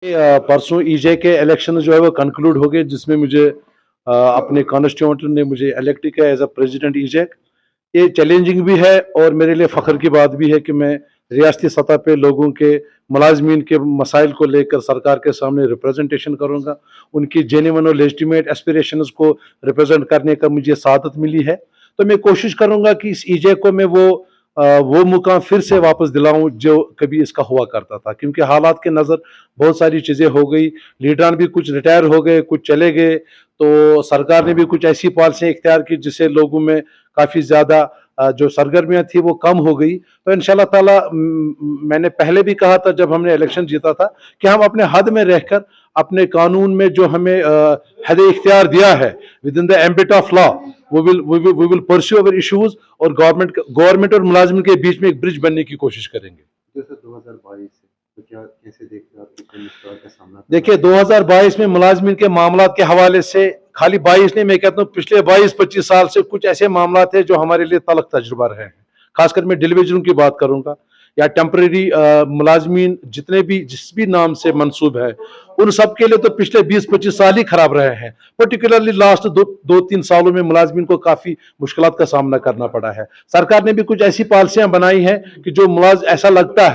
परसों ईजे के इलेक्शन जो है वो कंक्लूड हो गए, जिसमें मुझे अपने कॉन्स्टिट्यूएंट ने मुझे इलेक्ट किया एज अ प्रेसिडेंट ईजे। ये चैलेंजिंग भी है और मेरे लिए फ़ख्र की बात भी है कि मैं रियासती सतह पे लोगों के मुलाजमीन के मसाइल को लेकर सरकार के सामने रिप्रेजेंटेशन करूँगा। उनकी जेन्युइन और लेजिटिमेट एस्पिरेशंस को रिप्रेजेंट करने का मुझे सादत मिली है। तो मैं कोशिश करूँगा कि इस ईजे को मैं वो मुकाम फिर से वापस दिलाऊं जो कभी इसका हुआ करता था, क्योंकि हालात के नज़र बहुत सारी चीज़ें हो गई। लीडरान भी कुछ रिटायर हो गए, कुछ चले गए, तो सरकार ने भी कुछ ऐसी पॉलिसियाँ इख्तियार की जिससे लोगों में काफ़ी ज़्यादा जो सरगर्मियाँ थी वो कम हो गई। तो इंशाल्लाह ताला मैंने पहले भी कहा था जब हमने इलेक्शन जीता था कि हम अपने हद में रहकर अपने कानून में जो हमें हद इख्तियार दिया है with in the ambit of law we will pursue our issues और गवर्नमेंट और मुलाजिम के बीच में एक ब्रिज बनने की कोशिश करेंगे। जैसे 2022 से तो क्या कैसे देख रहे हैं आप मुश्किल का सामना? देखिए 2022 में मुलाजिमिन के मामलात के हवाले से खाली 22 नहीं, मैं कहता हूँ पिछले 22-25 साल से कुछ ऐसे मामला थे जो हमारे लिए तलख तजुर्बा रहे हैं। खासकर मैं डिलीवजरों की बात करूंगा या टेम्परेरी मुलाजमीन जितने भी जिस भी नाम से मंसूब है, उन सब के लिए तो पिछले 20-25 साल ही खराब रहे हैं। पर्टिकुलरली लास्ट 2-3 सालों में मुलाजमीन को काफ़ी मुश्किलात का सामना करना पड़ा है। सरकार ने भी कुछ ऐसी पॉलिसियां बनाई हैं कि जो ऐसा लगता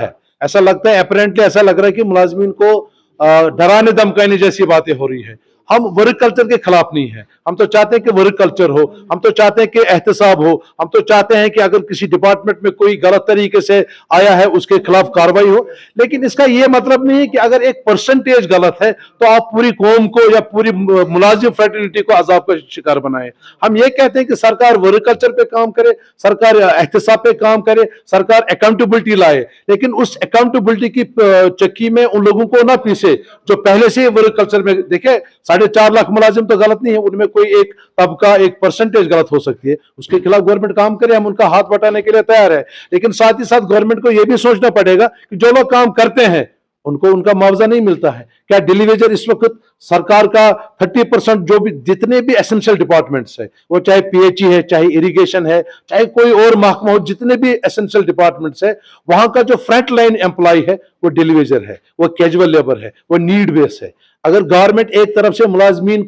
है अपरेंटली ऐसा लग रहा है कि मुलाजमीन को डराने धमकाने जैसी बातें हो रही है। हम वर्क कल्चर के खिलाफ नहीं है, हम तो चाहते हैं कि वर्क कल्चर हो, हम तो चाहते हैं कि एहतसाब हो, हम तो चाहते हैं कि अगर किसी डिपार्टमेंट में कोई गलत तरीके से आया है उसके खिलाफ कार्रवाई हो। लेकिन इसका यह मतलब नहीं है कि अगर एक परसेंटेज गलत है तो आप पूरी कौम को या पूरी मुलाजिम फ्रेटर्निटी को अजाब का शिकार बनाए। हम ये कहते हैं कि सरकार वर्क कल्चर पे काम करे, सरकार एहतसाब पे काम करे, सरकार अकाउंटेबिलिटी लाए, लेकिन उस अकाउंटेबिलिटी की चक्की में उन लोगों को ना पीसे जो पहले से वर्क कल्चर में। देखे 4.5 लाख मुलाजिम तो गलत नहीं है, उनमें कोई एक तबका एक परसेंटेज गलत हो सकती है, उसके खिलाफ गवर्नमेंट काम करे, हम उनका हाथ बटाने के लिए तैयार है। लेकिन साथ ही साथ गवर्नमेंट को यह भी सोचना पड़ेगा कि जो लोग काम करते हैं उनको उनका मुआवजा नहीं मिलता है। क्या डिलीवजर इस वक्त सरकार का 30% जो भी जितने भी एसेंशियल डिपार्टमेंट्स है, वो चाहे पीएचई है, चाहे इरिगेशन है, चाहे कोई और महकमा हो, जितने भी एसेंशियल डिपार्टमेंट्स है, वहां का जो फ्रंट लाइन एम्प्लॉय है वो डिलीवजर है, वो कैजुअल लेबर है, वो नीड बेस है। अगर गवर्नमेंट एक तरफ से मुलाजमीन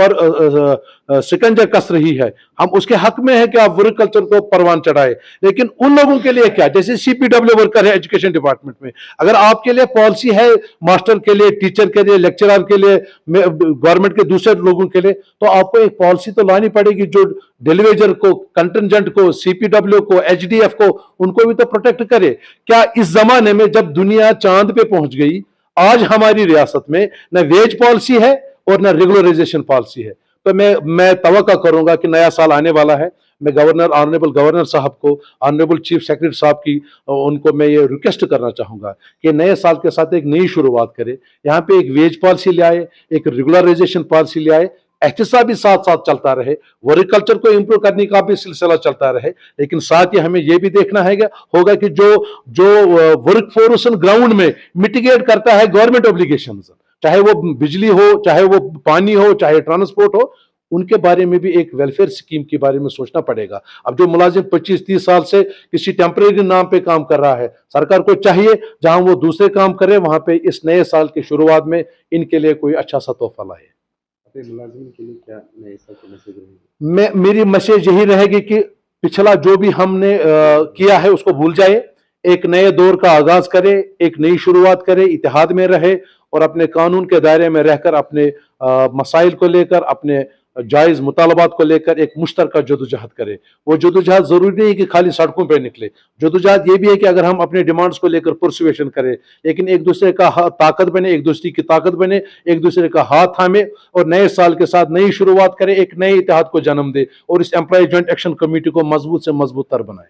पर शिकंजा कस रही है, हम उसके हक में है कि आप वर्क कल्चर को परवान चढ़ाए, लेकिन उन लोगों के लिए क्या, जैसे सीपीडब्ल्यू वर्कर है एजुकेशन डिपार्टमेंट में, अगर आपके लिए पॉलिसी है मास्टर के लिए, टीचर के लिए, लेक्चरर के लिए, गवर्नमेंट के दूसरे लोगों के लिए, तो आपको एक पॉलिसी तो लानी पड़ेगी जो डिलीवजर को, कंटिजेंट को, सीपीडब्ल्यू को, एचडीएफ को, उनको भी तो प्रोटेक्ट करे। क्या इस जमाने में जब दुनिया चांद पे पहुंच गई, आज हमारी रियासत में न वेज पॉलिसी है और न रेगुलराइजेशन पॉलिसी है? तो मैं तवक्का करूंगा कि नया साल आने वाला है। मैं ऑनरेबल गवर्नर साहब को, ऑनरेबल चीफ सेक्रेटरी साहब की, उनको मैं ये रिक्वेस्ट करना चाहूंगा कि नए साल के साथ एक नई शुरुआत करें। यहाँ पे एक वेज पॉलिसी ले आए, एक रेगुलराइजेशन पॉलिसी ले आए, एहतिसाब भी साथ साथ चलता रहे, वर्क कल्चर को इंप्रूव करने का भी सिलसिला चलता रहे। लेकिन साथ ही हमें यह भी देखना होगा कि जो वर्क फोर्स ग्राउंड में मिटिगेट करता है गवर्नमेंट ऑब्लिगेशंस, चाहे वो बिजली हो, चाहे वो पानी हो, चाहे ट्रांसपोर्ट हो, उनके बारे में भी एक वेलफेयर स्कीम के बारे में सोचना पड़ेगा। अब जो मुलाजिम 25-30 साल से किसी टेम्परेरी नाम पे काम कर रहा है, सरकार को चाहिए जहां वो दूसरे काम करे वहां पे इस नए साल की शुरुआत में इनके लिए कोई अच्छा सा तोहफा लाए। मुलाजिम के लिए क्या नए साल की मैसेज रहेगी? मेरी मैसेज यही रहेगी कि पिछला जो भी हमने किया है उसको भूल जाए, एक नए दौर का आगाज करे, एक नई शुरुआत करे, इत्तेहाद में रहे और अपने कानून के दायरे में रहकर अपने मसाइल को लेकर, अपने जायज मुतालबात को लेकर एक मुश्तरका जदोजहद करे। वो जदोजहद जरूरी नहीं है कि खाली सड़कों पे निकले, जदोजहद ये भी है कि अगर हम अपने डिमांड्स को लेकर परसुएशन करें, लेकिन एक दूसरे का ताकत बने, एक दूसरे की ताकत बने, एक दूसरे का हाथ थामे और नए साल के साथ नई शुरुआत करें, एक नए इत्तेहाद को जन्म दे और इस एम्प्लॉय जॉइंट एक्शन कमेटी को मजबूत से मजबूत तर बनाए।